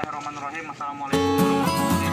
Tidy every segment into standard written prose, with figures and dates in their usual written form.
Bismillahirrahmanirrahim. Assalamualaikum warahmatullahi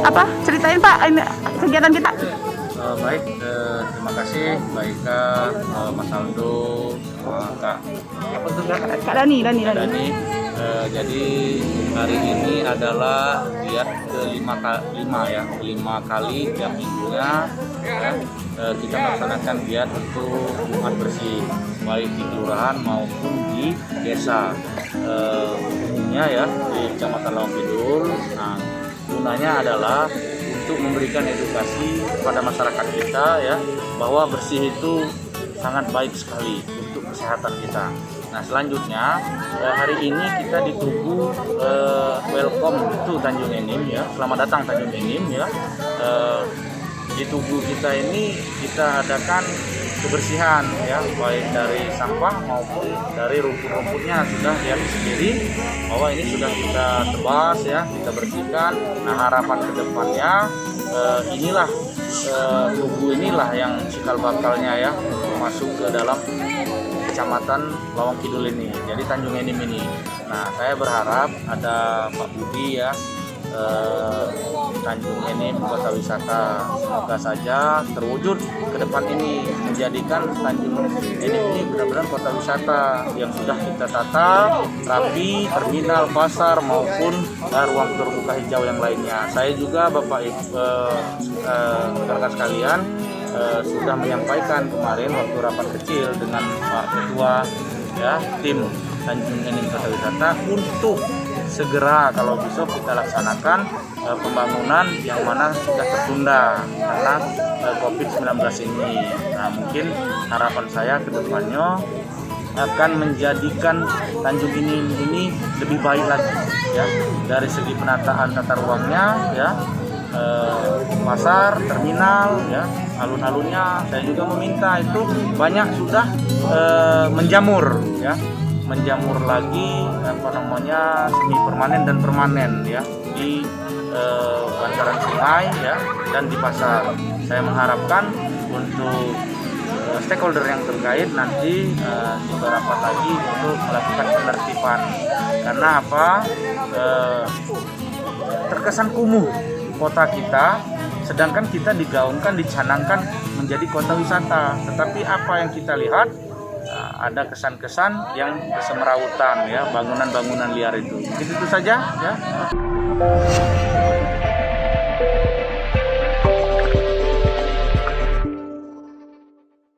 Apa ceritain Pak ini kegiatan kita? Baik, terima kasih Mbak Ika, Mas Aldo, Kak Dani. jadi hari ini adalah giat kelima kali tiap minggunya ya, kita melaksanakan giat untuk Jumat bersih baik di kelurahan maupun di desa, umumnya ya di Kecamatan Lawang Kidul. Nah, gunanya adalah untuk memberikan edukasi kepada masyarakat kita ya bahwa bersih itu sangat baik sekali untuk kesehatan kita. Nah, selanjutnya hari ini kita di Tugu welcome to Tanjung Enim ya. Selamat datang Tanjung Enim ya. Di Tugu kita ini kita adakan kebersihan ya, baik dari sampah maupun dari rumput-rumputnya sudah lihat sendiri bahwa ini sudah kita tebas ya, kita bersihkan. Nah, harapan kedepannya inilah Tugu inilah yang cikal bakalnya ya masuk ke dalam Kecamatan Lawang Kidul ini, jadi Tanjung Enim ini. Nah, saya berharap ada Pak Budi ya, Tanjung Enim kota wisata. Semoga saja terwujud ke depan ini, menjadikan Tanjung Enim ini benar-benar kota wisata yang sudah kita tata rapi, terminal, pasar maupun ruang terbuka hijau yang lainnya. Saya juga Bapak rekan sekalian sudah menyampaikan kemarin waktu rapat kecil dengan Pak Ketua ya tim Tanjung Enim Kota Wisata untuk segera kalau bisa kita laksanakan pembangunan yang mana sudah tertunda karena COVID-19 ini. Nah, mungkin harapan saya ke depannya akan menjadikan Tanjung Enim ini lebih baik lagi ya, dari segi penataan tata ruangnya ya, pasar, terminal ya, alun-alunnya. Saya juga meminta itu banyak sudah menjamur ya, menjamur lagi semi permanen dan permanen ya di bantaran sungai ya dan di pasar. Saya mengharapkan untuk stakeholder yang terkait nanti kita rapat lagi untuk melakukan penertiban. Karena apa? Terkesan kumuh kota kita, sedangkan kita digaungkan, dicanangkan menjadi kota wisata. Tetapi apa yang kita lihat, ada kesan-kesan yang bersemerawutan ya, bangunan-bangunan liar itu. Itu saja ya.